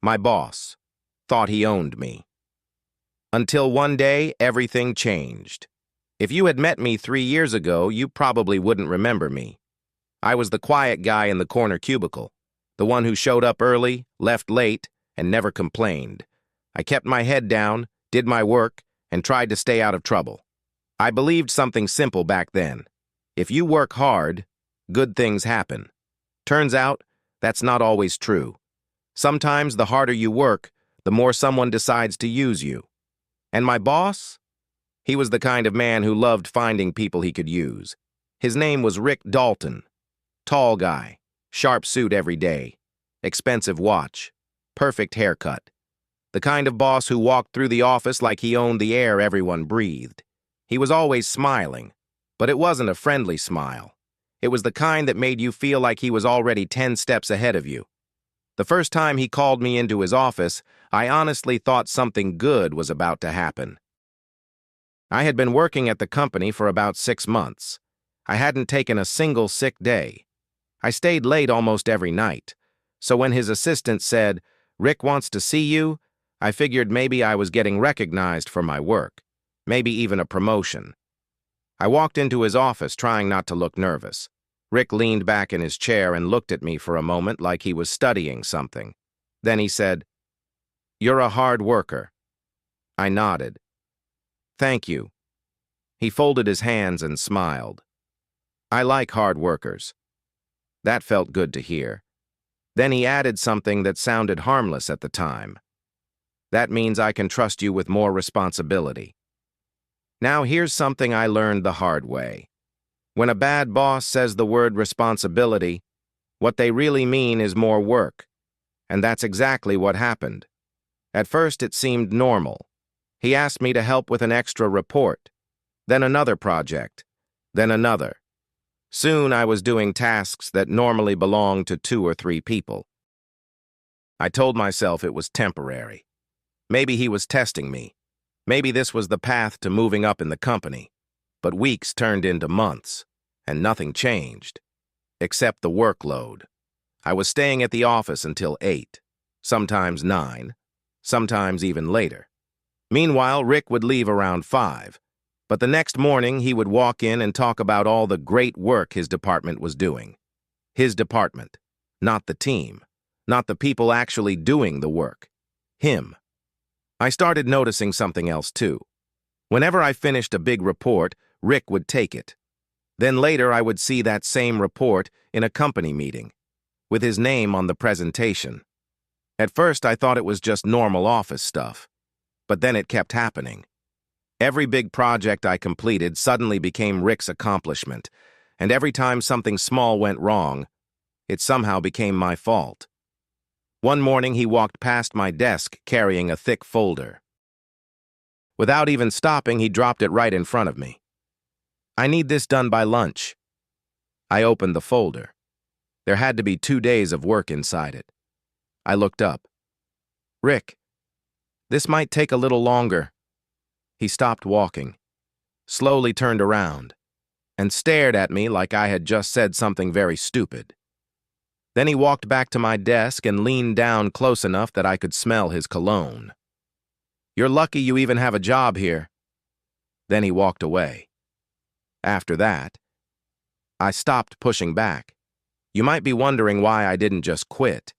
My boss thought he owned me. Until one day, everything changed. If you had met me 3 years ago, you probably wouldn't remember me. I was the quiet guy in the corner cubicle, the one who showed up early, left late, and never complained. I kept my head down, did my work, and tried to stay out of trouble. I believed something simple back then. If you work hard, good things happen. Turns out, that's not always true. Sometimes the harder you work, the more someone decides to use you. And my boss? He was the kind of man who loved finding people he could use. His name was Rick Dalton. Tall guy, sharp suit every day, expensive watch, perfect haircut. The kind of boss who walked through the office like he owned the air everyone breathed. He was always smiling, but it wasn't a friendly smile. It was the kind that made you feel like he was already 10 steps ahead of you. The first time he called me into his office, I honestly thought something good was about to happen. I had been working at the company for about 6 months. I hadn't taken a single sick day. I stayed late almost every night. So when his assistant said, "Rick wants to see you," I figured maybe I was getting recognized for my work, maybe even a promotion. I walked into his office trying not to look nervous. Rick leaned back in his chair and looked at me for a moment like he was studying something. Then he said, "You're a hard worker." I nodded. "Thank you." He folded his hands and smiled. "I like hard workers." That felt good to hear. Then he added something that sounded harmless at the time. "That means I can trust you with more responsibility." Now here's something I learned the hard way. When a bad boss says the word responsibility, what they really mean is more work. And that's exactly what happened. At first it seemed normal. He asked me to help with an extra report, then another project, then another. Soon I was doing tasks that normally belong to 2 or 3 people. I told myself it was temporary. Maybe he was testing me. Maybe this was the path to moving up in the company. But weeks turned into months, and nothing changed, except the workload. I was staying at the office until 8, sometimes 9, sometimes even later. Meanwhile, Rick would leave around 5, but the next morning he would walk in and talk about all the great work his department was doing. His department, not the team, not the people actually doing the work. Him. I started noticing something else too. Whenever I finished a big report, Rick would take it. Then later I would see that same report in a company meeting, with his name on the presentation. At first I thought it was just normal office stuff, but then it kept happening. Every big project I completed suddenly became Rick's accomplishment, and every time something small went wrong, it somehow became my fault. One morning he walked past my desk carrying a thick folder. Without even stopping, he dropped it right in front of me. "I need this done by lunch." I opened the folder. There had to be 2 days of work inside it. I looked up. "Rick, this might take a little longer." He stopped walking, slowly turned around, and stared at me like I had just said something very stupid. Then he walked back to my desk and leaned down close enough that I could smell his cologne. "You're lucky you even have a job here." Then he walked away. After that, I stopped pushing back. You might be wondering why I didn't just quit.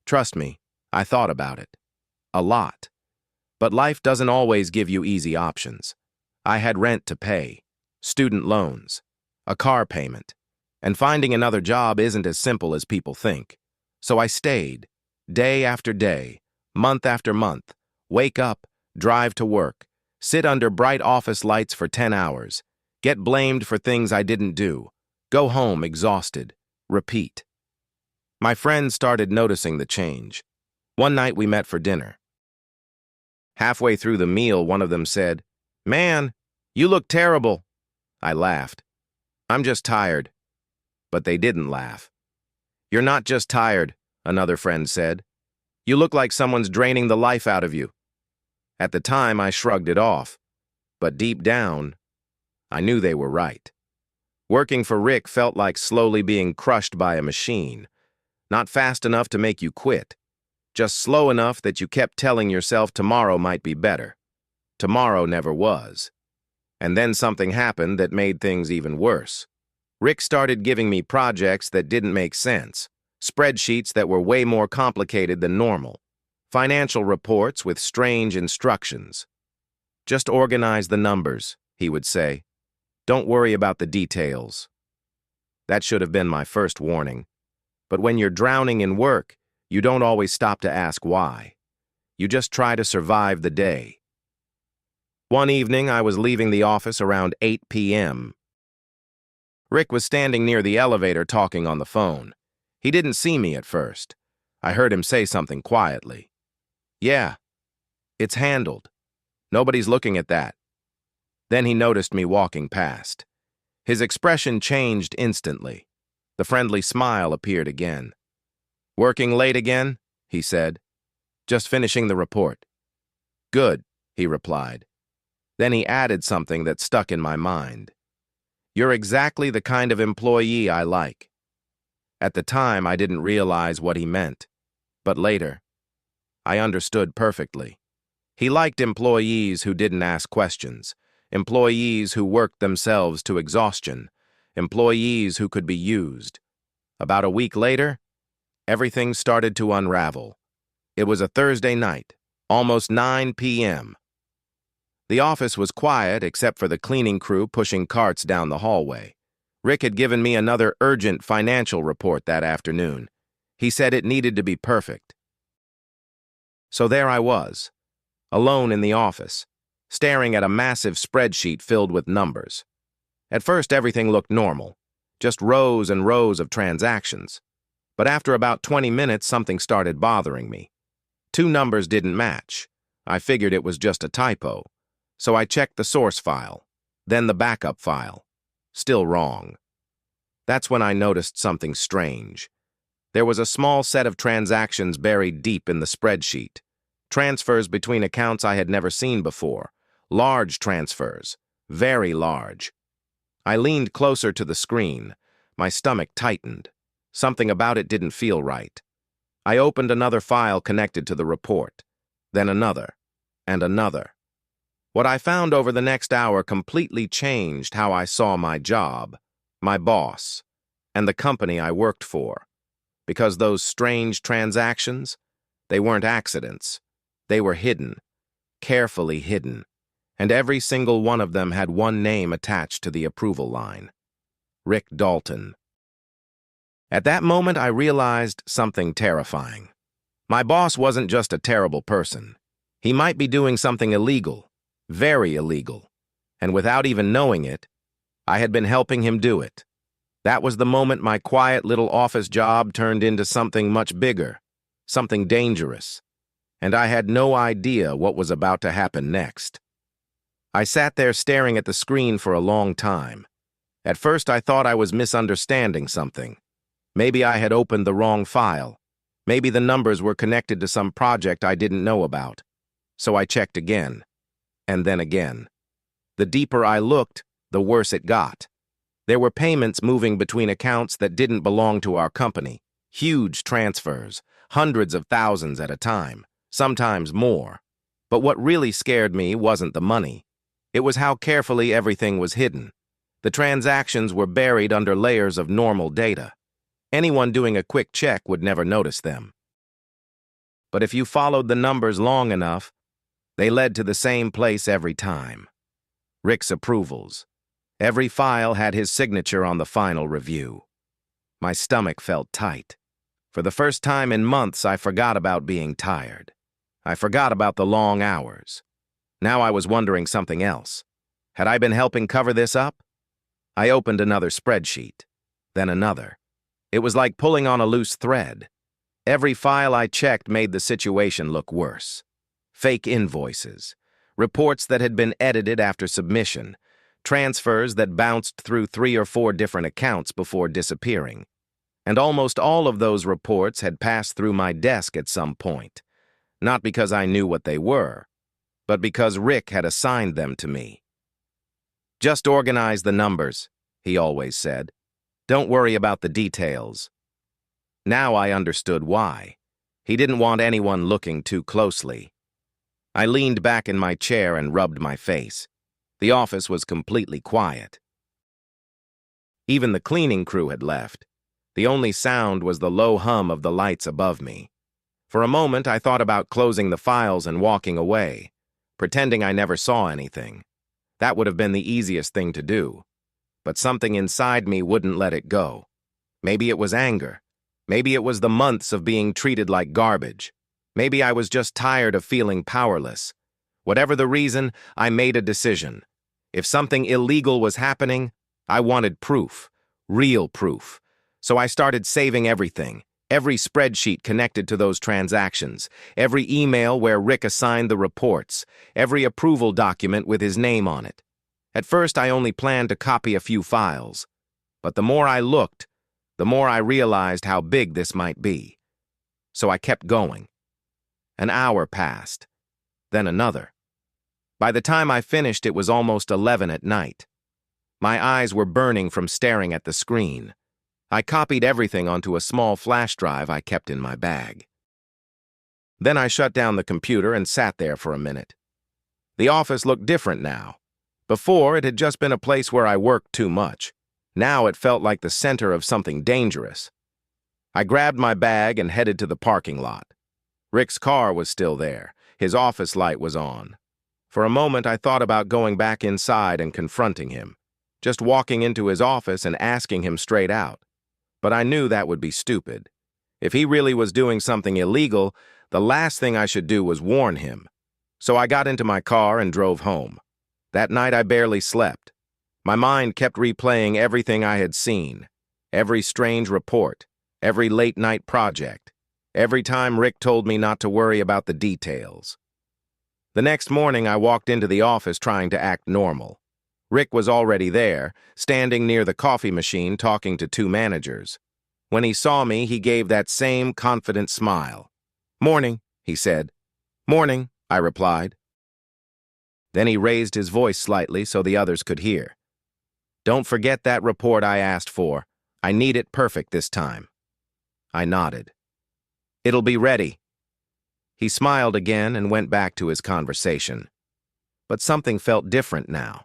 Trust me, I thought about it. A lot. But life doesn't always give you easy options. I had rent to pay, student loans, a car payment, and finding another job isn't as simple as people think. So I stayed, day after day, month after month, wake up, drive to work, sit under bright office lights for 10 hours, get blamed for things I didn't do, go home exhausted, repeat. My friends started noticing the change. One night we met for dinner. Halfway through the meal, one of them said, "Man, you look terrible." I laughed. "I'm just tired." But they didn't laugh. "You're not just tired," another friend said. "You look like someone's draining the life out of you." At the time, I shrugged it off. But deep down, I knew they were right. Working for Rick felt like slowly being crushed by a machine. Not fast enough to make you quit, just slow enough that you kept telling yourself tomorrow might be better. Tomorrow never was. And then something happened that made things even worse. Rick started giving me projects that didn't make sense, spreadsheets that were way more complicated than normal, financial reports with strange instructions. Just organize the numbers, he would say. Don't worry about the details. That should have been my first warning. But when you're drowning in work, you don't always stop to ask why. You just try to survive the day. One evening, I was leaving the office around 8 p.m. Rick was standing near the elevator talking on the phone. He didn't see me at first. I heard him say something quietly. Yeah, it's handled. Nobody's looking at that. Then he noticed me walking past. His expression changed instantly. The friendly smile appeared again. Working late again? He said. Just finishing the report. Good, he replied. Then he added something that stuck in my mind. You're exactly the kind of employee I like. At the time, I didn't realize what he meant. But later, I understood perfectly. He liked employees who didn't ask questions, employees who worked themselves to exhaustion, employees who could be used. About a week later, everything started to unravel. It was a Thursday night, almost 9 p.m. The office was quiet except for the cleaning crew pushing carts down the hallway. Rick had given me another urgent financial report that afternoon. He said it needed to be perfect. So there I was, alone in the office, staring at a massive spreadsheet filled with numbers. At first, everything looked normal, just rows and rows of transactions. But after about 20 minutes, something started bothering me. Two numbers didn't match. I figured it was just a typo. So I checked the source file, then the backup file. Still wrong. That's when I noticed something strange. There was a small set of transactions buried deep in the spreadsheet. Transfers between accounts I had never seen before. Large transfers. Very large. I leaned closer to the screen. My stomach tightened. Something about it didn't feel right. I opened another file connected to the report. Then another. And another. What I found over the next hour completely changed how I saw my job, my boss, and the company I worked for. Because those strange transactions, they weren't accidents. They were hidden, carefully hidden, and every single one of them had one name attached to the approval line. Rick Dalton. At that moment, I realized something terrifying. My boss wasn't just a terrible person. He might be doing something illegal. Very illegal, and without even knowing it, I had been helping him do it. That was the moment my quiet little office job turned into something much bigger, something dangerous, and I had no idea what was about to happen next. I sat there staring at the screen for a long time. At first, I thought I was misunderstanding something. Maybe I had opened the wrong file. Maybe the numbers were connected to some project I didn't know about. So I checked again. And then again. The deeper I looked, the worse it got. There were payments moving between accounts that didn't belong to our company. Huge transfers, hundreds of thousands at a time, sometimes more. But what really scared me wasn't the money. It was how carefully everything was hidden. The transactions were buried under layers of normal data. Anyone doing a quick check would never notice them. But if you followed the numbers long enough, they led to the same place every time. Rick's approvals. Every file had his signature on the final review. My stomach felt tight. For the first time in months, I forgot about being tired. I forgot about the long hours. Now I was wondering something else. Had I been helping cover this up? I opened another spreadsheet, then another. It was like pulling on a loose thread. Every file I checked made the situation look worse. Fake invoices, reports that had been edited after submission, transfers that bounced through 3 or 4 different accounts before disappearing. And almost all of those reports had passed through my desk at some point, not because I knew what they were, but because Rick had assigned them to me. Just organize the numbers, he always said. Don't worry about the details. Now I understood why. He didn't want anyone looking too closely. I leaned back in my chair and rubbed my face. The office was completely quiet. Even the cleaning crew had left. The only sound was the low hum of the lights above me. For a moment, I thought about closing the files and walking away, pretending I never saw anything. That would have been the easiest thing to do. But something inside me wouldn't let it go. Maybe it was anger. Maybe it was the months of being treated like garbage. Maybe I was just tired of feeling powerless. Whatever the reason, I made a decision. If something illegal was happening, I wanted proof, real proof. So I started saving everything, every spreadsheet connected to those transactions, every email where Rick assigned the reports, every approval document with his name on it. At first, I only planned to copy a few files. But the more I looked, the more I realized how big this might be. So I kept going. An hour passed, then another. By the time I finished, it was almost 11 at night. My eyes were burning from staring at the screen. I copied everything onto a small flash drive I kept in my bag. Then I shut down the computer and sat there for a minute. The office looked different now. Before, it had just been a place where I worked too much. Now it felt like the center of something dangerous. I grabbed my bag and headed to the parking lot. Rick's car was still there. His office light was on. For a moment, I thought about going back inside and confronting him, just walking into his office and asking him straight out. But I knew that would be stupid. If he really was doing something illegal, the last thing I should do was warn him. So I got into my car and drove home. That night I barely slept. My mind kept replaying everything I had seen, every strange report, every late-night project, every time Rick told me not to worry about the details. The next morning I walked into the office trying to act normal. Rick was already there, standing near the coffee machine talking to two managers. When he saw me, he gave that same confident smile. "Morning," he said. "Morning," I replied. Then he raised his voice slightly so the others could hear. "Don't forget that report I asked for. I need it perfect this time." I nodded. "It'll be ready." He smiled again and went back to his conversation. But something felt different now.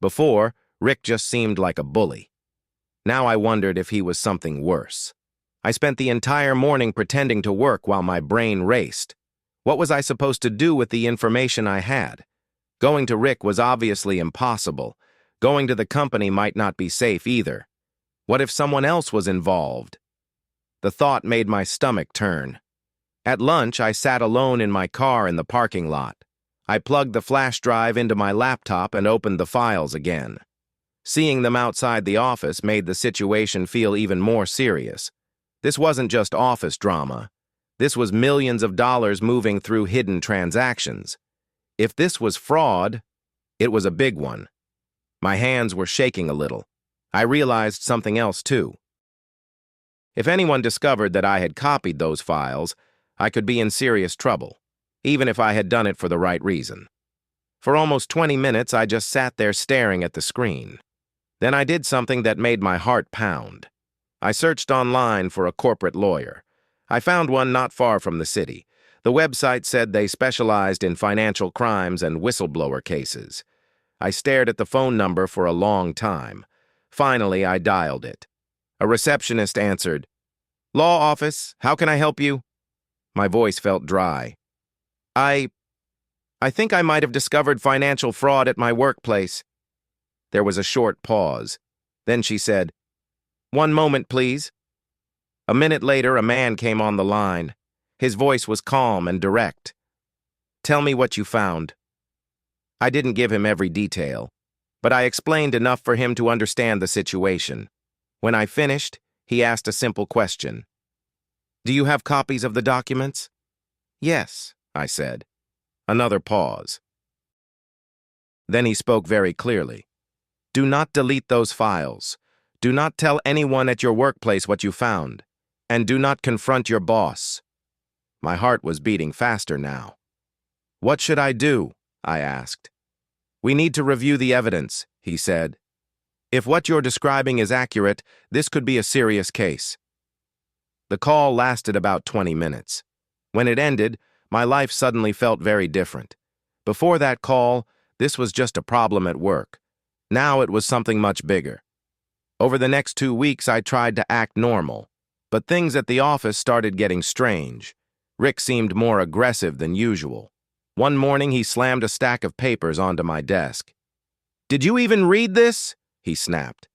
Before, Rick just seemed like a bully. Now I wondered if he was something worse. I spent the entire morning pretending to work while my brain raced. What was I supposed to do with the information I had? Going to Rick was obviously impossible. Going to the company might not be safe either. What if someone else was involved? The thought made my stomach turn. At lunch, I sat alone in my car in the parking lot. I plugged the flash drive into my laptop and opened the files again. Seeing them outside the office made the situation feel even more serious. This wasn't just office drama. This was millions of dollars moving through hidden transactions. If this was fraud, it was a big one. My hands were shaking a little. I realized something else too. If anyone discovered that I had copied those files, I could be in serious trouble, even if I had done it for the right reason. For almost 20 minutes, I just sat there staring at the screen. Then I did something that made my heart pound. I searched online for a corporate lawyer. I found one not far from the city. The website said they specialized in financial crimes and whistleblower cases. I stared at the phone number for a long time. Finally, I dialed it. A receptionist answered. "Law office, how can I help you?" My voice felt dry. I think I might have discovered financial fraud at my workplace." There was a short pause. Then she said, "One moment, please." A minute later, a man came on the line. His voice was calm and direct. "Tell me what you found." I didn't give him every detail, but I explained enough for him to understand the situation. When I finished, he asked a simple question. "Do you have copies of the documents?" "Yes," I said. Another pause. Then he spoke very clearly. "Do not delete those files. Do not tell anyone at your workplace what you found. And do not confront your boss." My heart was beating faster now. "What should I do?" I asked. "We need to review the evidence," he said. "If what you're describing is accurate, this could be a serious case." The call lasted about 20 minutes. When it ended, my life suddenly felt very different. Before that call, this was just a problem at work. Now it was something much bigger. Over the next 2 weeks, I tried to act normal, but things at the office started getting strange. Rick seemed more aggressive than usual. One morning, he slammed a stack of papers onto my desk. "Did you even read this?" he snapped.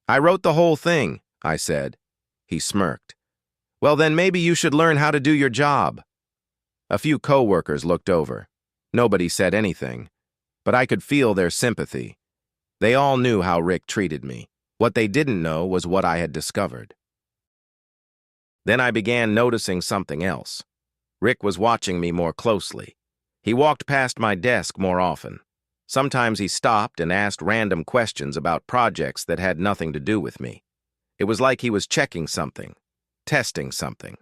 "I wrote the whole thing," I said. He smirked. "Well, then maybe you should learn how to do your job." A few coworkers looked over. Nobody said anything, but I could feel their sympathy. They all knew how Rick treated me. What they didn't know was what I had discovered. Then I began noticing something else. Rick was watching me more closely. He walked past my desk more often. Sometimes he stopped and asked random questions about projects that had nothing to do with me. It was like he was checking something, testing something.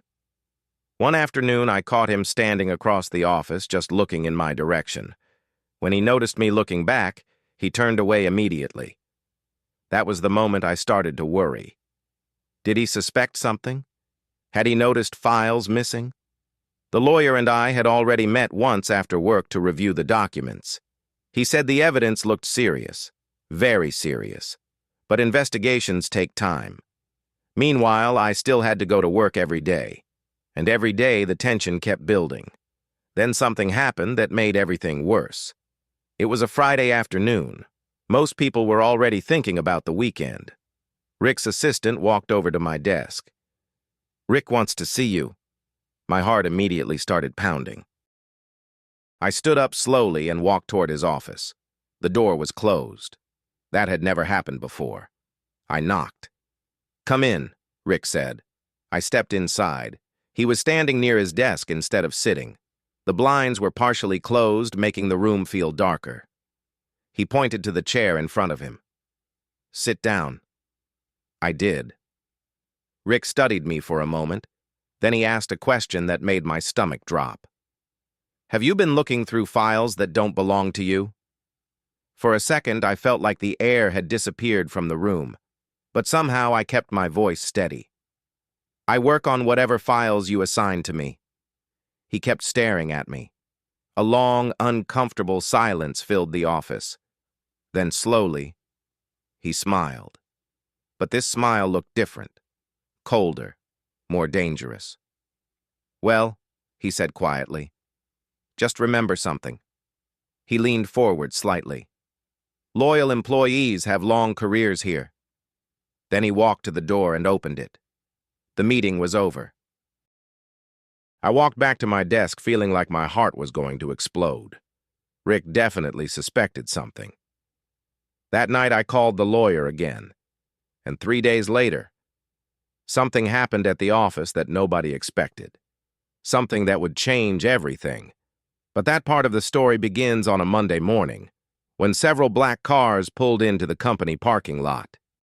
One afternoon, I caught him standing across the office, just looking in my direction. When he noticed me looking back, he turned away immediately. That was the moment I started to worry. Did he suspect something? Had he noticed files missing? The lawyer and I had already met once after work to review the documents. He said the evidence looked serious, very serious, but investigations take time. Meanwhile, I still had to go to work every day, and every day the tension kept building. Then something happened that made everything worse. It was a Friday afternoon. Most people were already thinking about the weekend. Rick's assistant walked over to my desk. "Rick wants to see you." My heart immediately started pounding. I stood up slowly and walked toward his office. The door was closed. That had never happened before. I knocked. "Come in," Rick said. I stepped inside. He was standing near his desk instead of sitting. The blinds were partially closed, making the room feel darker. He pointed to the chair in front of him. "Sit down." I did. Rick studied me for a moment. Then he asked a question that made my stomach drop. "Have you been looking through files that don't belong to you?" For a second, I felt like the air had disappeared from the room, but somehow I kept my voice steady. "I work on whatever files you assign to me." He kept staring at me. A long, uncomfortable silence filled the office. Then slowly, he smiled. But this smile looked different, colder, more dangerous. "Well," he said quietly, "just remember something." He leaned forward slightly. "Loyal employees have long careers here." Then he walked to the door and opened it. The meeting was over. I walked back to my desk feeling like my heart was going to explode. Rick definitely suspected something. That night I called the lawyer again, and 3 days later, something happened at the office that nobody expected. Something that would change everything. But that part of the story begins on a Monday morning, when several black cars pulled into the company parking lot.